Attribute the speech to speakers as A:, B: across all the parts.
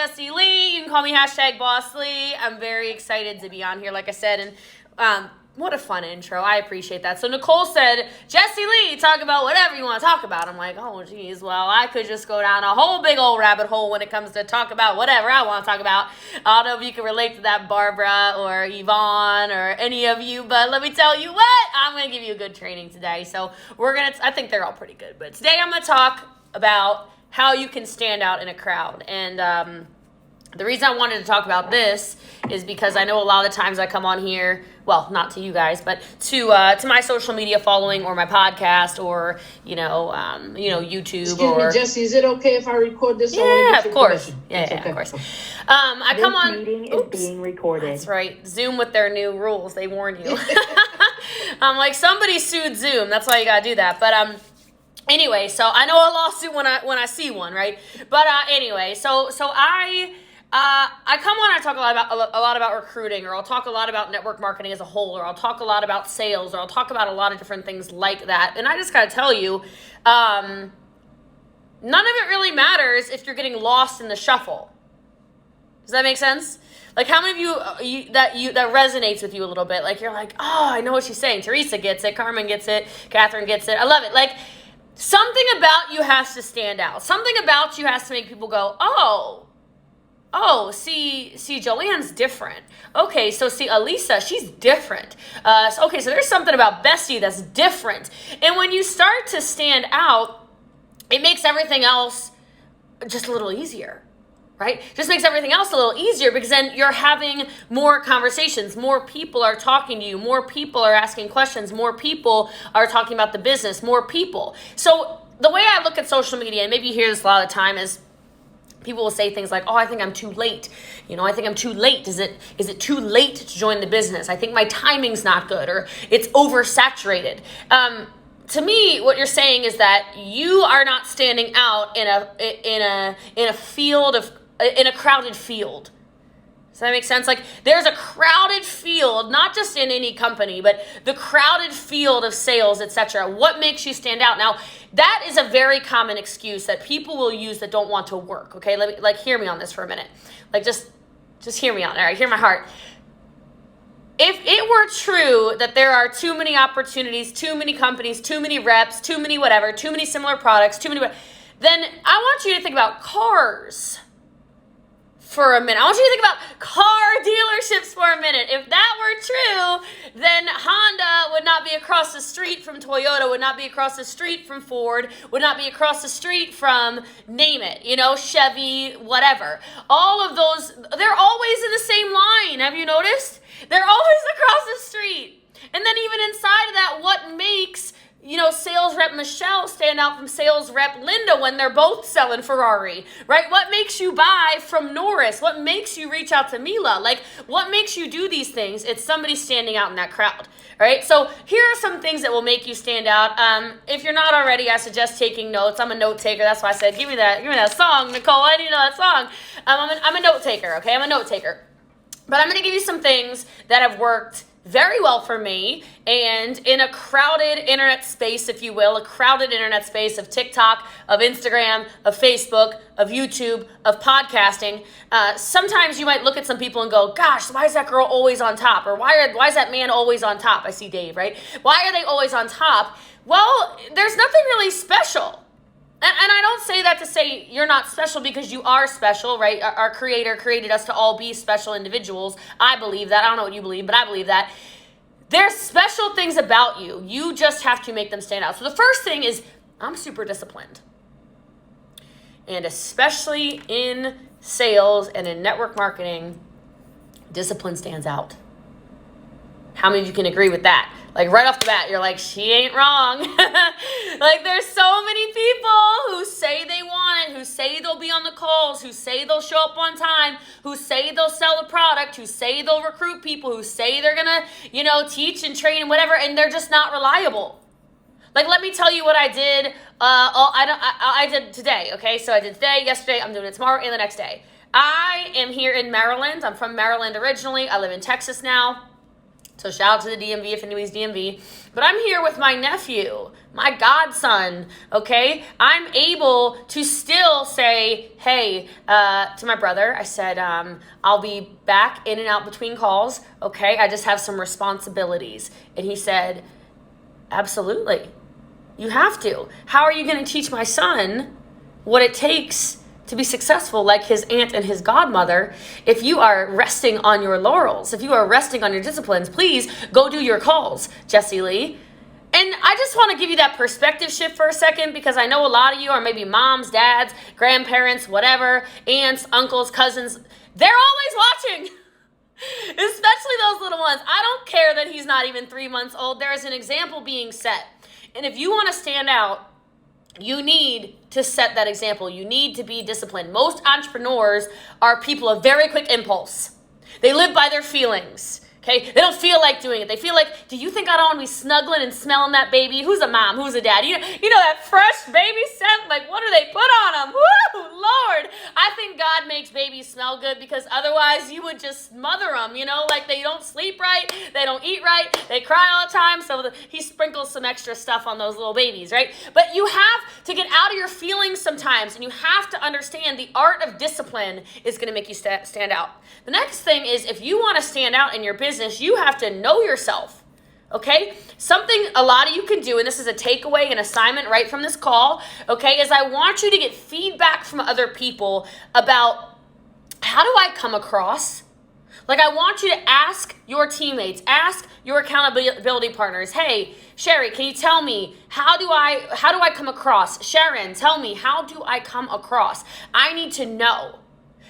A: Jessie Lee. You can call me #Boss Lee. I'm very excited to be on here, like I said, and what a fun intro. I appreciate that. So Nicole said, Jessie Lee, talk about whatever you want to talk about. I'm like, oh, geez, well, I could just go down a whole big old rabbit hole when it comes to talk about whatever I want to talk about. I don't know if you can relate to that, Barbara or Yvonne or any of you, but let me tell you what, I'm going to give you a good training today. So I think they're all pretty good, but today I'm going to talk about how you can stand out in a crowd. And the reason I wanted to talk about this is because I know a lot of the times I come on here, well, not to you guys, but to my social media following or my podcast or YouTube.
B: Excuse me, Jessie, is it okay if I record this?
A: Yeah, of course. Yeah,
B: okay.
A: Of course. I come on.
C: This meeting is being recorded.
A: That's right. Zoom with their new rules. They warn you. I'm like, somebody sued Zoom. That's why you gotta do that. But anyway, so I know a lawsuit when I see one, right? But anyway, so I come on, I talk a lot about recruiting, or I'll talk a lot about network marketing as a whole, or I'll talk a lot about sales, or I'll talk about a lot of different things like that. And I just gotta tell you, none of it really matters if you're getting lost in the shuffle. Does that make sense? Like, how many of you that resonates with you a little bit? Like, you're like, oh, I know what she's saying. Teresa gets it. Carmen gets it. Catherine gets it. I love it. Like, something about you has to stand out. Something about you has to make people go, see, Joanne's different. Okay, so see, Elisa, she's different. So there's something about Bessie that's different. And when you start to stand out, it makes everything else just a little easier, right? Just makes everything else a little easier because then you're having more conversations. More people are talking to you. More people are asking questions. More people are talking about the business. More people. So the way I look at social media, and maybe you hear this a lot of the time, is people will say things like, oh, I think I'm too late. I think I'm too late. Is it too late to join the business? I think my timing's not good, or it's oversaturated. To me, what you're saying is that you are not standing out in a crowded field. Does that make sense? Like, there's a crowded field, not just in any company, but the crowded field of sales, etc. What makes you stand out? Now, that is a very common excuse that people will use that don't want to work. Okay, hear me on this for a minute. Like, just hear me out. All right, hear my heart. If it were true that there are too many opportunities, too many companies, too many reps, too many whatever, too many similar products, then I want you to think about cars for a minute. I want you to think about car dealerships for a minute. If that were true, then Honda would not be across the street from Toyota, would not be across the street from Ford, would not be across the street from, name it, Chevy, whatever. All of those, they're always in the same line. Have you noticed? They're always across the street. And then even inside of that, what makes sales rep Michelle stand out from sales rep Linda when they're both selling Ferrari, right? What makes you buy from Norris? What makes you reach out to Mila? Like, what makes you do these things? It's somebody standing out in that crowd, right? So here are some things that will make you stand out. If you're not already, I suggest taking notes. I'm a note taker. That's why I said, give me that song, Nicole. I need to know that song. I'm a note taker, okay? I'm a note taker. But I'm going to give you some things that have worked very well for me, and in a crowded internet space, if you will, a crowded internet space of TikTok, of Instagram, of Facebook, of YouTube, of podcasting, sometimes you might look at some people and go, gosh, why is that girl always on top? Or why is that man always on top? I see Dave, right? Why are they always on top? Well, there's nothing really special. And I don't say that to say you're not special, because you are special, right? Our Creator created us to all be special individuals. I believe that. I don't know what you believe, but I believe that. There's special things about you. You just have to make them stand out. So the first thing is, I'm super disciplined. And especially in sales and in network marketing, discipline stands out. How many of you can agree with that? Like, right off the bat, you're like, she ain't wrong. Like, there's so many people who say they want it, who say they'll be on the calls, who say they'll show up on time, who say they'll sell a product, who say they'll recruit people, who say they're gonna, teach and train and whatever, and they're just not reliable. Like, let me tell you what I did. I did today, okay? So I did today, yesterday, I'm doing it tomorrow, and the next day. I am here in Maryland. I'm from Maryland originally. I live in Texas now. So shout out to the DMV if anybody's DMV. But I'm here with my nephew, my godson, okay? I'm able to still say, hey, to my brother, I said, I'll be back in and out between calls, okay? I just have some responsibilities. And he said, absolutely. You have to. How are you going to teach my son what it takes to be successful like his aunt and his godmother if you are resting on your laurels, if you are resting on your disciplines? Please go do your calls, Jessie Lee. And I just want to give you that perspective shift for a second, because I know a lot of you are maybe moms, dads, grandparents, whatever, aunts, uncles, cousins. They're always watching. Especially those little ones. I don't care that he's not even 3 months old. There is an example being set. And if you want to stand out, you need to set that example. You need to be disciplined. Most entrepreneurs are people of very quick impulse. They live by their feelings. Okay? They don't feel like doing it. They feel like, do you think I don't want to be snuggling and smelling that baby? Who's a mom? Who's a dad? You know that fresh baby scent? Like, what do they put on them? Woo, Lord. I think God makes babies smell good, because otherwise you would just smother them, like they don't sleep right, they don't eat right, they cry all the time, so he sprinkles some extra stuff on those little babies, right? But you have to get out of your feelings sometimes, and you have to understand the art of discipline is going to make you stand out. The next thing is, if you want to stand out in your business, you have to know yourself. Okay? Something a lot of you can do, and this is a takeaway, an assignment right from this call, okay, is I want you to get feedback from other people about, how do I come across? Like, I want you to ask your teammates, ask your accountability partners, hey, Sherry, can you tell me, how do I come across? Sharon, tell me, how do I come across? I need to know,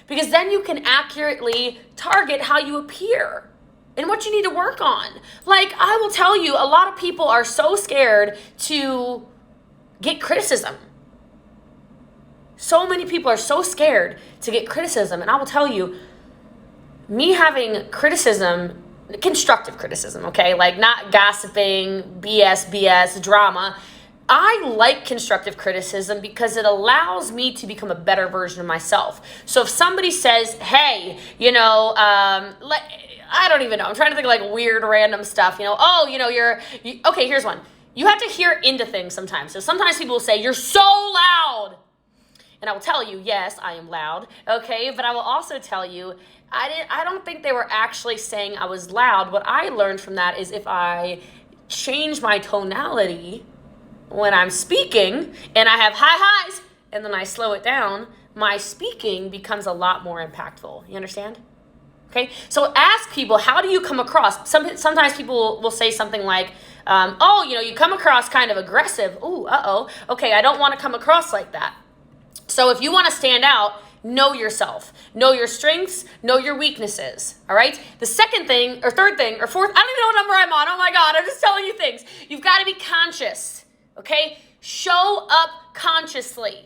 A: because then you can accurately target how you appear and what you need to work on. Like, I will tell you, a lot of people are so scared to get criticism. So many people are so scared to get criticism. And I will tell you, me having criticism, constructive criticism, okay? Like, not gossiping, BS, drama. I like constructive criticism because it allows me to become a better version of myself. So if somebody says, hey, I don't even know. I'm trying to think of like weird random stuff, okay, here's one. You have to hear into things sometimes. So sometimes people will say, you're so loud. And I will tell you, yes, I am loud, okay? But I will also tell you, I don't think they were actually saying I was loud. What I learned from that is if I change my tonality when I'm speaking and I have high highs and then I slow it down, my speaking becomes a lot more impactful. You understand? Okay, so ask people, how do you come across? Sometimes people will say something like, you come across kind of aggressive. Ooh, okay, I don't want to come across like that. So if you want to stand out, know yourself. Know your strengths, know your weaknesses, all right? The second thing, or third thing, or fourth, I don't even know what number I'm on. Oh my God, I'm just telling you things. You've got to be conscious, okay? Show up consciously.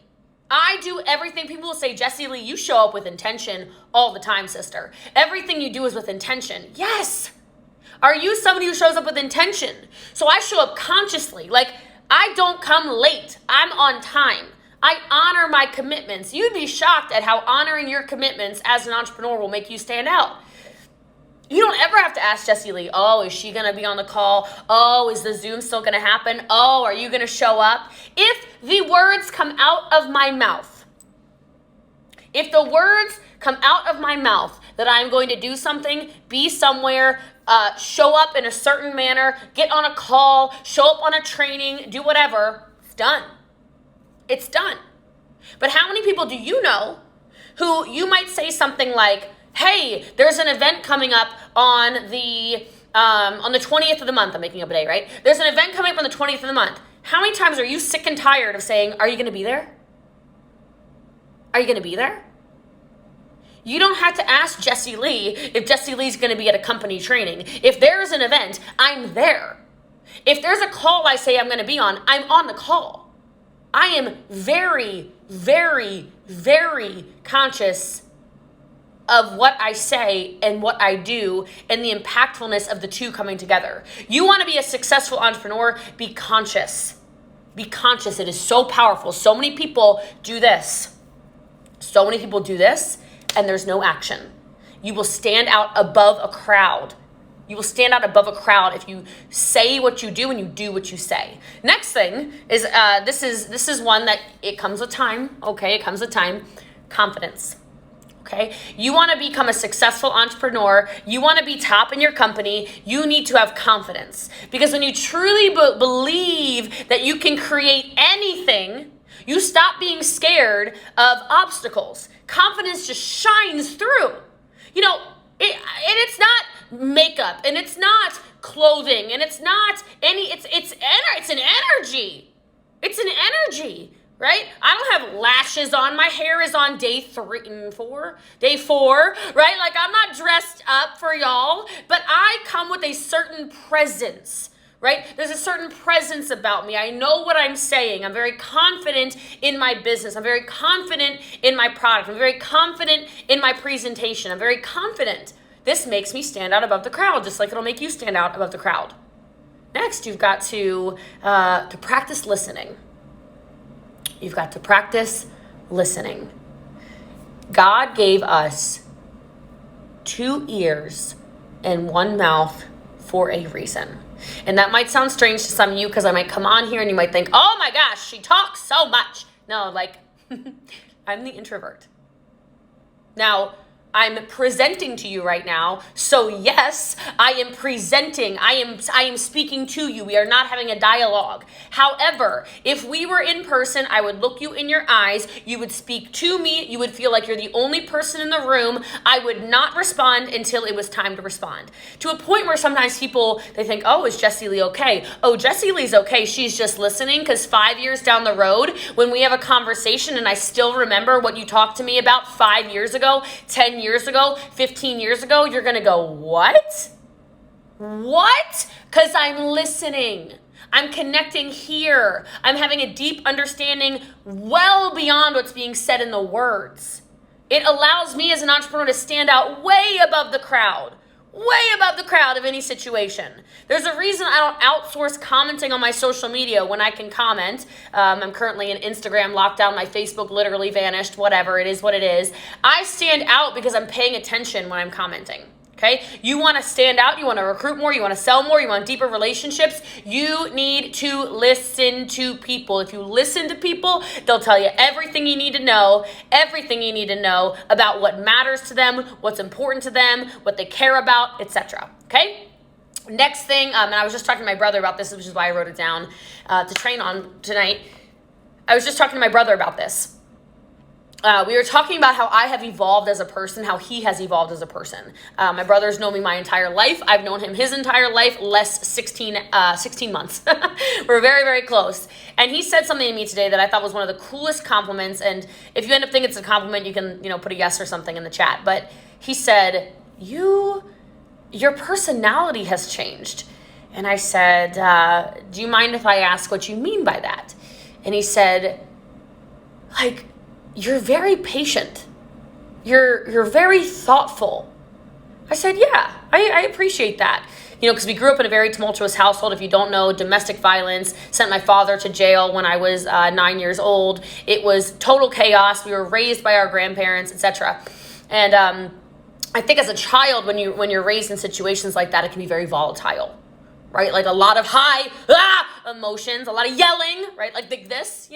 A: I do everything. People will say, Jessie Lee, you show up with intention all the time, sister. Everything you do is with intention. Yes. Are you somebody who shows up with intention? So I show up consciously. Like, I don't come late. I'm on time. I honor my commitments. You'd be shocked at how honoring your commitments as an entrepreneur will make you stand out. You don't ever have to ask Jessie Lee, is she going to be on the call? Is the Zoom still going to happen? Are you going to show up? If the words come out of my mouth, that I'm going to do something, be somewhere, show up in a certain manner, get on a call, show up on a training, do whatever, it's done. It's done. But how many people do you know who you might say something like, hey, there's an event coming up on the 20th of the month. I'm making up a day, right? There's an event coming up on the 20th of the month. How many times are you sick and tired of saying, are you going to be there? Are you going to be there? You don't have to ask Jessie Lee if Jessie Lee's going to be at a company training. If there's an event, I'm there. If there's a call I say I'm going to be on, I'm on the call. I am very, very, very conscious of what I say and what I do and the impactfulness of the two coming together. You want to be a successful entrepreneur, be conscious. Be conscious. It is so powerful. So many people do this. And there's no action. You will stand out above a crowd You will stand out above a crowd if you say what you do and you do what you say. Next thing is, this is one that it comes with time, okay? It comes with time. Confidence. Okay, you want to become a successful entrepreneur, you want to be top in your company, you need to have confidence. Because when you truly believe that you can create anything, you stop being scared of obstacles. Confidence just shines through. You know, and it's not makeup, and it's not clothing, and it's not it's an energy. It's an energy. Right? I don't have lashes on. My hair is on day 4, right? Like, I'm not dressed up for y'all, but I come with a certain presence, right? There's a certain presence about me. I know what I'm saying. I'm very confident in my business. I'm very confident in my product. I'm very confident in my presentation. I'm very confident. This makes me stand out above the crowd, just like it'll make you stand out above the crowd. Next, you've got to practice listening. You've got to practice listening. God gave us 2 ears and 1 mouth for a reason. And that might sound strange to some of you because I might come on here and you might think, oh my gosh, she talks so much. No, like, I'm the introvert. Now, I'm presenting to you right now. So yes, I am presenting. I am speaking to you. We are not having a dialogue. However, if we were in person, I would look you in your eyes. You would speak to me. You would feel like you're the only person in the room. I would not respond until it was time to respond. To a point where sometimes people, they think, oh, is Jessie Lee okay? Oh, Jessie Lee's okay. She's just listening, because 5 years down the road, when we have a conversation and I still remember what you talked to me about 5 years ago, 10 years ago, 15 years ago, you're going to go, what? What? Because I'm listening. I'm connecting here. I'm having a deep understanding well beyond what's being said in the words. It allows me as an entrepreneur to stand out way above the crowd. Way above the crowd of any situation. There's a reason I don't outsource commenting on my social media when I can comment. I'm currently in Instagram lockdown. My Facebook literally vanished. Whatever, it is what it is. I stand out because I'm paying attention when I'm commenting. Okay? You want to stand out. You want to recruit more. You want to sell more. You want deeper relationships. You need to listen to people. If you listen to people, they'll tell you everything you need to know about what matters to them, what's important to them, what they care about, etc. Okay? Next thing, and I was just talking to my brother about this, which is why I wrote it down to train on tonight. I was just talking to my brother about this. We were talking about how I have evolved as a person, how he has evolved as a person. My brother's known me my entire life. I've known him his entire life, less 16 months. We're very, very close. And he said something to me today that I thought was one of the coolest compliments. And if you end up thinking it's a compliment, you can, put a yes or something in the chat. But he said, your personality has changed. And I said, do you mind if I ask what you mean by that? And he said, you're very patient. You're very thoughtful. I said, yeah, I appreciate that. Because we grew up in a very tumultuous household. If you don't know, domestic violence, sent my father to jail when I was 9 years old. It was total chaos. We were raised by our grandparents, etc. And I think as a child, when you're raised in situations like that, it can be very volatile. Right? Like a lot of high emotions, a lot of yelling, right? Like this,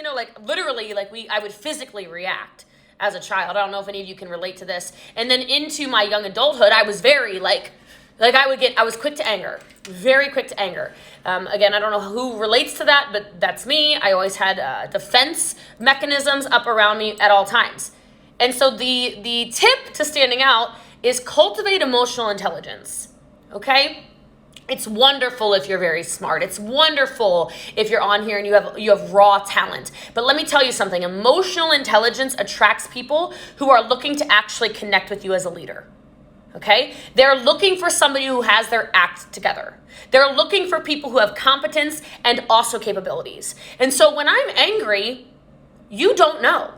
A: literally, I would physically react as a child. I don't know if any of you can relate to this. And then into my young adulthood, I was very I was quick to anger, very quick to anger. Again, I don't know who relates to that, but that's me. I always had defense mechanisms up around me at all times. And so the tip to standing out is cultivate emotional intelligence, okay? It's wonderful if you're very smart. It's wonderful if you're on here and you have raw talent. But let me tell you something. Emotional intelligence attracts people who are looking to actually connect with you as a leader. Okay? They're looking for somebody who has their act together. They're looking for people who have competence and also capabilities. And so when I'm angry, you don't know.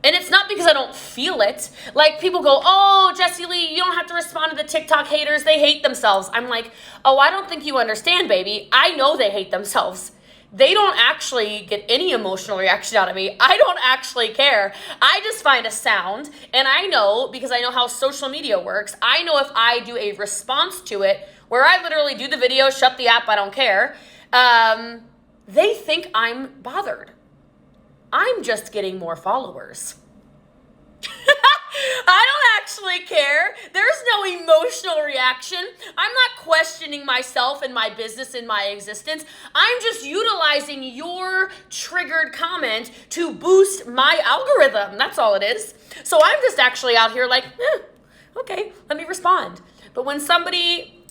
A: And it's not because I don't feel it. Like people go, oh, Jessie Lee, you don't have to respond to the TikTok haters. They hate themselves. I'm like, oh, I don't think you understand, baby. I know they hate themselves. they don't actually get any emotional reaction out of me. I don't actually care. I just find a sound, and I know, because I know how social media works, I know if I do a response to it, where I literally do the video, shut the app, I don't care, they think I'm bothered. I'm just getting more followers. I don't actually care. There's no emotional reaction. I'm not questioning myself and my business and my existence. I'm just utilizing your triggered comment to boost my algorithm. That's all it is. So I'm just actually out here like, okay, let me respond. But when somebody,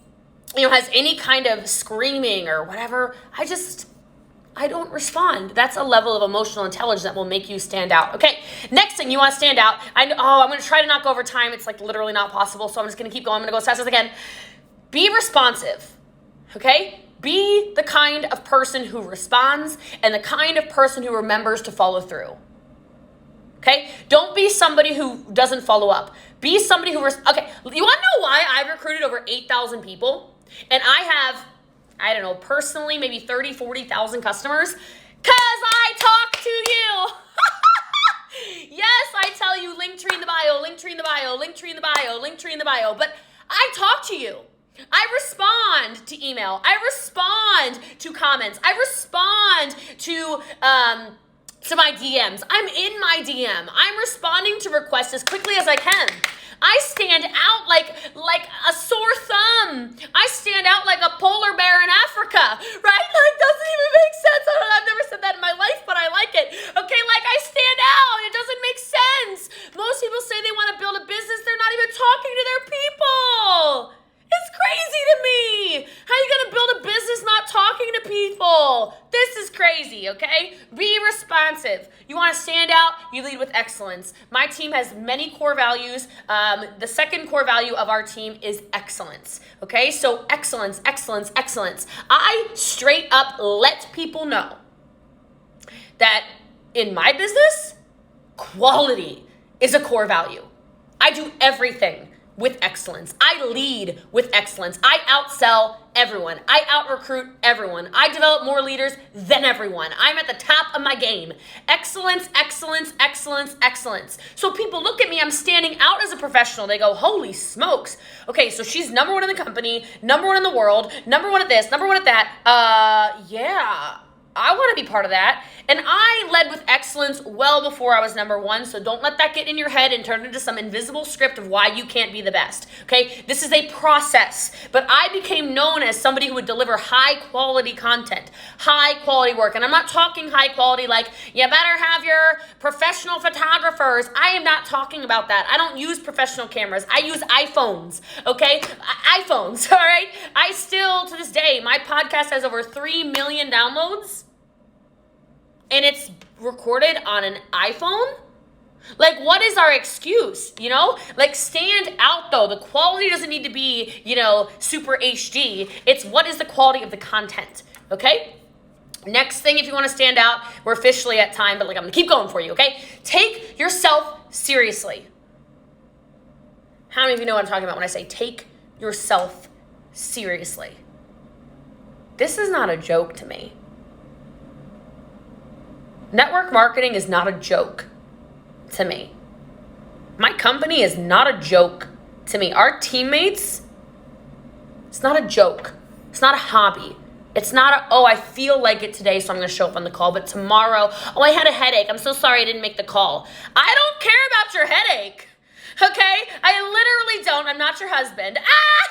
A: has any kind of screaming or whatever, I don't respond. That's a level of emotional intelligence that will make you stand out. Okay, next thing you want to stand out. I'm going to try to knock over time. It's like literally not possible, so I'm just going to keep going. I'm going to go as fast as I can. Be responsive, okay? Be the kind of person who responds and the kind of person who remembers to follow through, okay? Don't be somebody who doesn't follow up. Be somebody who, okay, you want to know why I've recruited over 8,000 people and I have, I don't know, personally, maybe 30, 40,000 customers? Because I talk to you. Yes, I tell you, Linktree in the bio, Linktree in the bio, Linktree in the bio, Linktree in the bio, but I talk to you. I respond to email. I respond to comments. I respond to my DMs. I'm in my DM. I'm responding to requests as quickly as I can. I stand out like a sore thumb. I stand out like a polar bear in Africa, right? Like, doesn't even make sense. I've never said that in my life, but I like it. Okay, like I stand out. It doesn't make sense. Most people say they want to build a business. They're not even talking to their people. It's crazy to me. How are you going to build a business not talking to people? This is crazy, okay? Be responsive. You want to stand out, you lead with excellence. My team has many core values. The second core value of our team is excellence, okay? So excellence, excellence, excellence. I straight up let people know that in my business, quality is a core value. I do everything with excellence. I lead with excellence. I outsell everyone. I out-recruit everyone. I develop more leaders than everyone. I'm at the top of my game. Excellence, excellence, excellence, excellence. So people look at me, I'm standing out as a professional. They go, holy smokes. Okay, so she's number one in the company, number one in the world, number one at this, number one at that. Yeah, I want to be part of that. And I led with excellence well before I was number one, so don't let that get in your head and turn it into some invisible script of why you can't be the best, okay? This is a process, but I became known as somebody who would deliver high quality content, high quality work, and I'm not talking high quality like, you better have your professional photographers. I am not talking about that. I don't use professional cameras. I use iPhones, okay? iPhones, all right? I still, to this day, my podcast has over 3 million downloads, and it's recorded on an iPhone? Like, what is our excuse, Like, stand out, though. The quality doesn't need to be, super HD. It's what is the quality of the content, okay? Next thing, if you want to stand out, we're officially at time, but, I'm going to keep going for you, okay? Take yourself seriously. How many of you know what I'm talking about when I say take yourself seriously? This is not a joke to me. Network marketing is not a joke to me. My company is not a joke to me. Our teammates, it's not a joke. It's not a hobby. It's not I feel like it today, so I'm going to show up on the call, but tomorrow, I had a headache. I'm so sorry I didn't make the call. I don't care about your headache. Okay? I literally don't. I'm not your husband.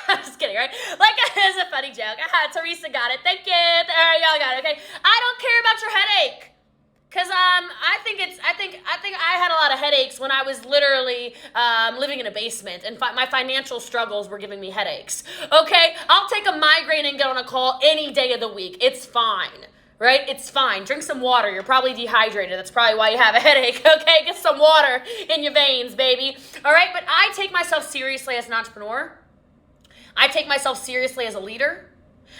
A: I'm just kidding, right? Like, it's a funny joke. Teresa got it. Thank you. All right, y'all got it. Okay? I don't care about your headache. Cause I think I had a lot of headaches when I was literally living in a basement, and my financial struggles were giving me headaches. Okay, I'll take a migraine and get on a call any day of the week. It's fine, right? It's fine. Drink some water. You're probably dehydrated. That's probably why you have a headache. Okay, get some water in your veins, baby. All right, but I take myself seriously as an entrepreneur. I take myself seriously as a leader.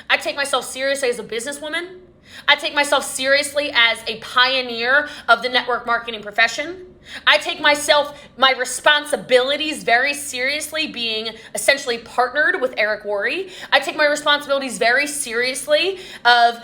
A: I take myself seriously as a businesswoman. I take myself seriously as a pioneer of the network marketing profession. I take my responsibilities very seriously, being essentially partnered with Eric Worre. I take my responsibilities very seriously of,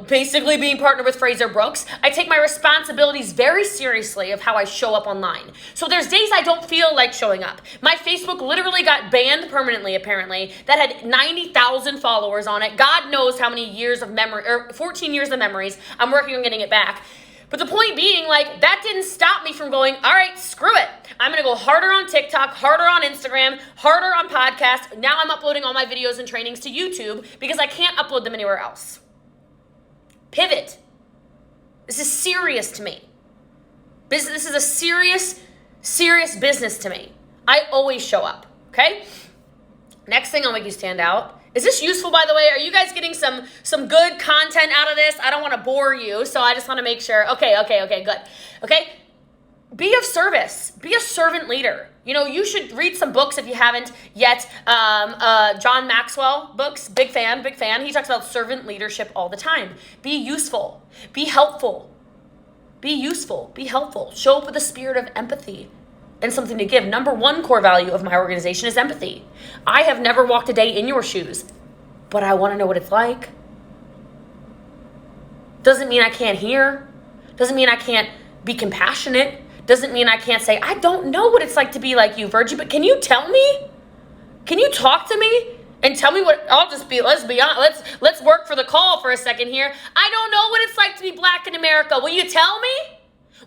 A: basically being partnered with Fraser Brooks. I take my responsibilities very seriously of how I show up online. So there's days I don't feel like showing up. My Facebook literally got banned permanently, apparently. That had 90,000 followers on it. God knows how many years of memory, or 14 years of memories. I'm working on getting it back. But the point being, that didn't stop me from going, all right, screw it. I'm going to go harder on TikTok, harder on Instagram, harder on podcasts. Now I'm uploading all my videos and trainings to YouTube because I can't upload them anywhere else. Pivot. This is serious to me. This is a serious business to me. I always show up, okay? Next thing I'll make you stand out. Is this useful, by the way? Are you guys getting some good content out of this? I don't want to bore you, so I just want to make sure. Okay, good. Okay? Be of service. Be a servant leader. You should read some books if you haven't yet. John Maxwell books, big fan. He talks about servant leadership all the time. Be useful. Be helpful. Be useful. Be helpful. Show up with a spirit of empathy and something to give. Number one core value of my organization is empathy. I have never walked a day in your shoes, but I want to know what it's like. Doesn't mean I can't hear. Doesn't mean I can't be compassionate. Doesn't mean I can't say, I don't know what it's like to be like you, Virgie, but can you tell me? Can you talk to me and tell me what, let's be honest, let's work for the call for a second here. I don't know what it's like to be black in America. Will you tell me?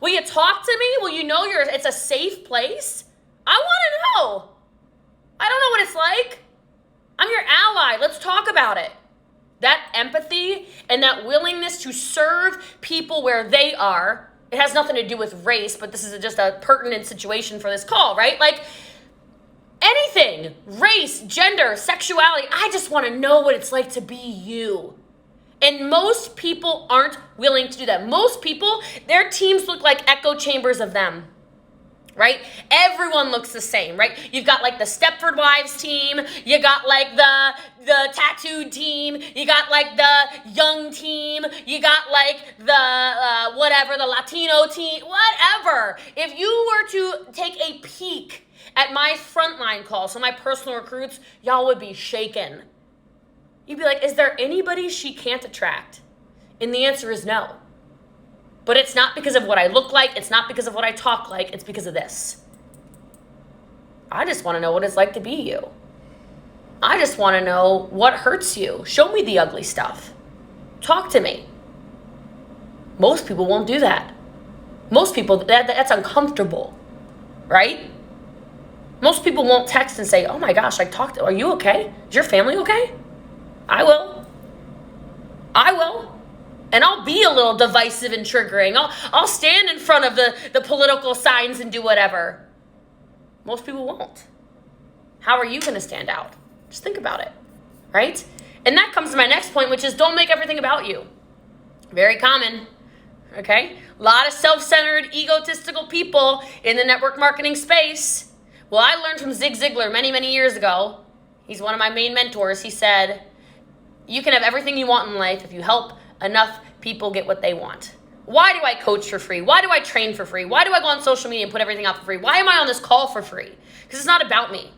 A: Will you talk to me? Will you know it's a safe place? I want to know. I don't know what it's like. I'm your ally. Let's talk about it. That empathy and that willingness to serve people where they are, it has nothing to do with race, but this is just a pertinent situation for this call, right? Anything, race, gender, sexuality, I just want to know what it's like to be you. And most people aren't willing to do that. Most people, their teams look like echo chambers of them, right? Everyone looks the same, right? You've got the Stepford Wives team. You got the tattooed team. You got the young team. You got the Latino team, whatever. If you were to take a peek at my frontline call, so my personal recruits, y'all would be shaken. You'd be like, is there anybody she can't attract? And the answer is no. But it's not because of what I look like. It's not because of what I talk like. It's because of this. I just want to know what it's like to be you. I just want to know what hurts you. Show me the ugly stuff. Talk to me. Most people won't do that. Most people, that's uncomfortable, right? Most people won't text and say, oh my gosh, are you okay? Is your family okay? I will. And I'll be a little divisive and triggering. I'll stand in front of the political signs and do whatever. Most people won't. How are you going to stand out? Just think about it, right? And that comes to my next point, which is don't make everything about you. Very common, okay? A lot of self-centered, egotistical people in the network marketing space. Well, I learned from Zig Ziglar many, many years ago. He's one of my main mentors. He said, you can have everything you want in life if you help enough people get what they want. Why do I coach for free? Why do I train for free? Why do I go on social media and put everything out for free? Why am I on this call for free? Because it's not about me.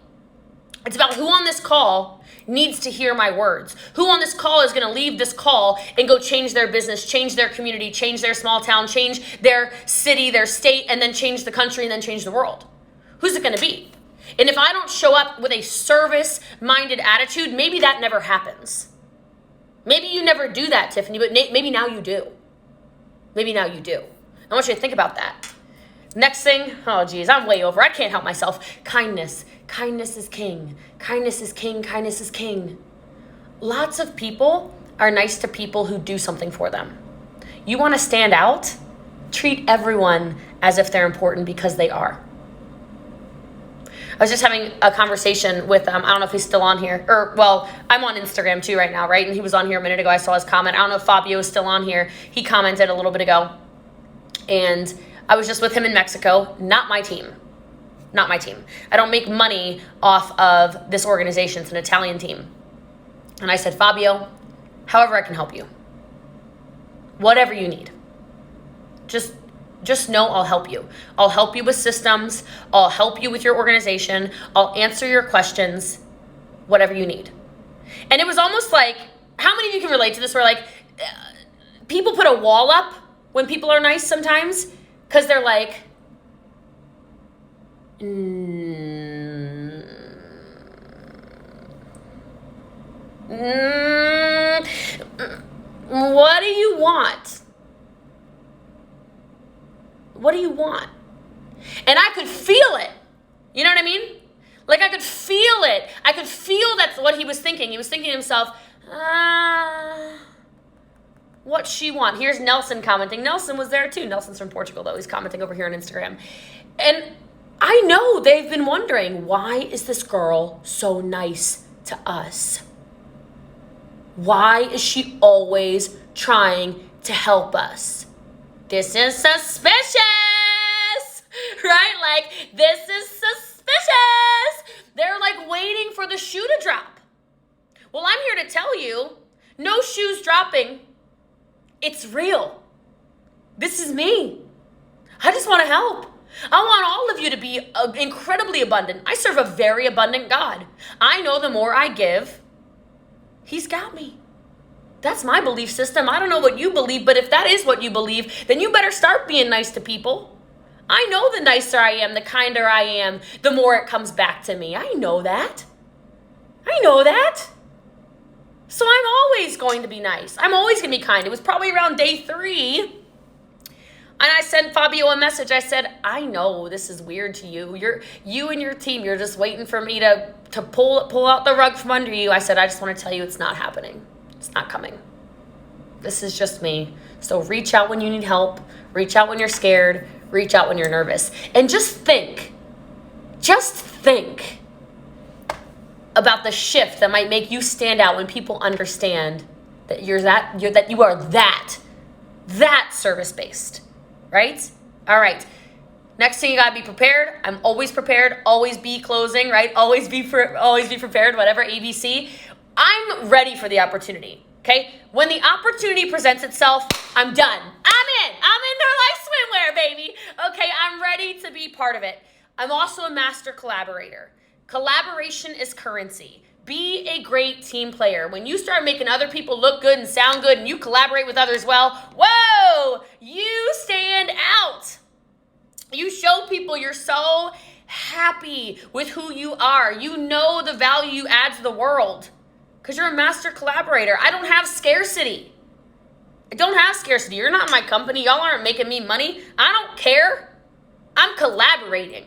A: It's about who on this call needs to hear my words. Who on this call is going to leave this call and go change their business, change their community, change their small town, change their city, their state, and then change the country and then change the world. Who's it going to be? And if I don't show up with a service-minded attitude, maybe that never happens. Maybe you never do that, Tiffany, but maybe now you do. Maybe now you do. I want you to think about that. Next thing, oh geez, I'm way over. I can't help myself. Kindness. Kindness is king. Kindness is king. Kindness is king. Lots of people are nice to people who do something for them. You want to stand out? Treat everyone as if they're important because they are. I was just having a conversation with, I don't know if he's still on here, I'm on Instagram too right now, right? And he was on here a minute ago. I saw his comment. I don't know if Fabio is still on here. He commented a little bit ago. And I was just with him in Mexico, not my team. I don't make money off of this organization. It's an Italian team. And I said, Fabio, however I can help you. whatever you need. Just know I'll help you. I'll help you with systems. I'll help you with your organization. I'll answer your questions, whatever you need. And it was almost like, how many of you can relate to this where like, people put a wall up when people are nice sometimes because they're like, what do you want? What do you want? And I could feel it. You know what I mean? Like I could feel it. I could feel that's what he was thinking. He was thinking to himself, what she want? Here's Nelson commenting. Nelson was there too. Nelson's from Portugal though. He's commenting over here on Instagram. And I know they've been wondering, why is this girl so nice to us? Why is she always trying to help us? This is suspicious, right? Like, this is suspicious. They're like waiting for the shoe to drop. Well, I'm here to tell you, no shoes dropping. It's real. This is me. I just want to help. I want all of you to be incredibly abundant. I serve a very abundant God. I know the more I give, He's got me. That's my belief system. I don't know what you believe, but if that is what you believe, then you better start being nice to people. I know the nicer I am, the kinder I am, the more it comes back to me. I know that. I know that. So I'm always going to be nice. I'm always going to be kind. It was probably around day 3. And I sent Fabio a message. I said, I know this is weird to you. You and your team, you're just waiting for me to pull out the rug from under you. I said, I just want to tell you it's not happening. It's not coming. This is just me. So reach out when you need help. Reach out when you're scared. Reach out when you're nervous. And just think about the shift that might make you stand out when people understand that you are that service-based, right? All right. Next thing, you gotta be prepared. I'm always prepared. Always be closing, right? Always be prepared. Whatever ABC. I'm ready for the opportunity. Okay? When the opportunity presents itself, I'm done. I'm in their life swimwear, baby. Okay, I'm ready to be part of it. I'm also a master collaborator. Collaboration is currency. Be a great team player. When you start making other people look good and sound good and you collaborate with others well, whoa, you stand out. You show people you're so happy with who you are. You know the value you add to the world because you're a master collaborator. I don't have scarcity. You're not my company. Y'all aren't making me money. I don't care. I'm collaborating.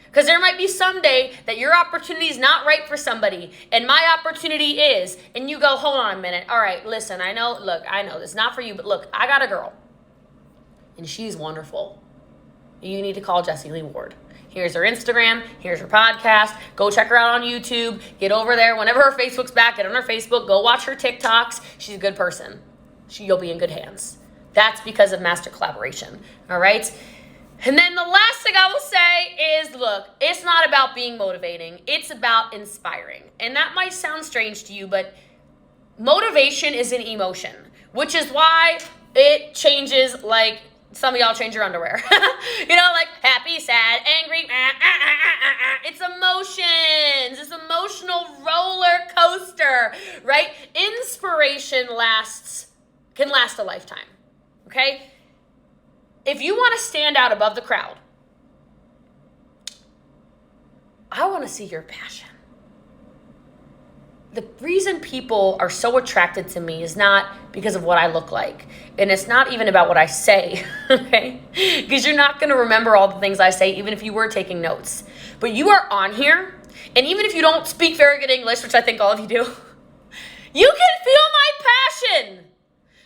A: Because there might be someday that your opportunity is not right for somebody and my opportunity is. And you go, hold on a minute. All right, listen, I know this is not for you, but look, I got a girl and she's wonderful. You need to call Jessie Lee Ward. Here's her Instagram. Here's her podcast. Go check her out on YouTube. Get over there. Whenever her Facebook's back, get on her Facebook. Go watch her TikToks. She's a good person. You'll be in good hands. That's because of master collaboration. All right? And then the last thing I will say is, look, it's not about being motivating. It's about inspiring. And that might sound strange to you, but motivation is an emotion, which is why it changes like some of y'all change your underwear. Like happy, sad, angry. It's emotions. It's emotional roller coaster, right? Inspiration can last a lifetime, okay? If you want to stand out above the crowd, I want to see your passion. The reason people are so attracted to me is not because of what I look like. And it's not even about what I say, okay? Because you're not going to remember all the things I say, even if you were taking notes. But you are on here, and even if you don't speak very good English, which I think all of you do, you can feel my passion.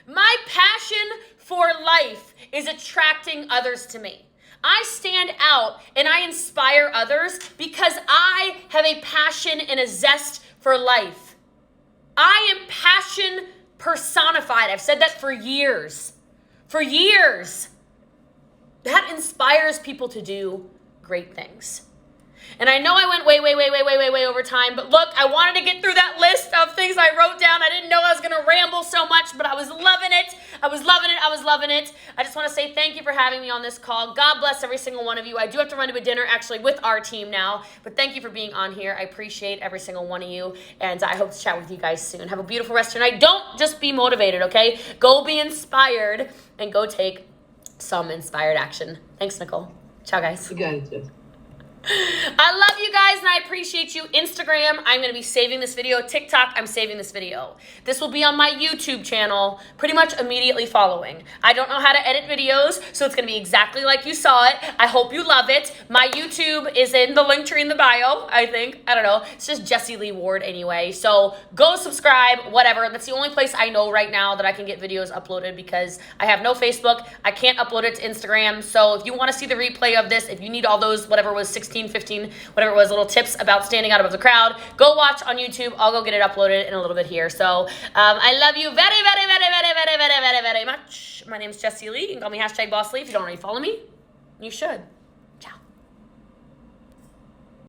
A: My passion for life is attracting others to me. I stand out and I inspire others because I have a passion and a zest for life. I am passion personified. I've said that for years. For years. That inspires people to do great things. And I know I went way over time, but look, I wanted to get through that list of things I wrote down. I didn't know I was going to ramble so much, but I was loving it. I was loving it. I just want to say thank you for having me on this call. God bless every single one of you. I do have to run to a dinner actually with our team now, but thank you for being on here. I appreciate every single one of you, and I hope to chat with you guys soon. Have a beautiful rest of your night. Don't just be motivated, okay? Go be inspired and go take some inspired action. Thanks, Nicole. Ciao, guys.
B: You got it, Jess.
A: I love you guys and I appreciate you. Instagram, I'm going to be saving this video. TikTok, I'm saving this video. This will be on my YouTube channel pretty much immediately following. I don't know how to edit videos, so it's going to be exactly like you saw it. I hope you love it. My YouTube is in the link tree in the bio, I think. I don't know. It's just Jessie Lee Ward anyway. So go subscribe, whatever. That's the only place I know right now that I can get videos uploaded because I have no Facebook. I can't upload it to Instagram. So if you want to see the replay of this, if you need all those, whatever was 16, 15, whatever it was, little tips about standing out above the crowd, go watch on YouTube. I'll go get it uploaded in a little bit here. So I love you very much. My name is Jessie Lee. You can call me #BossLee. If you don't already follow me, you should.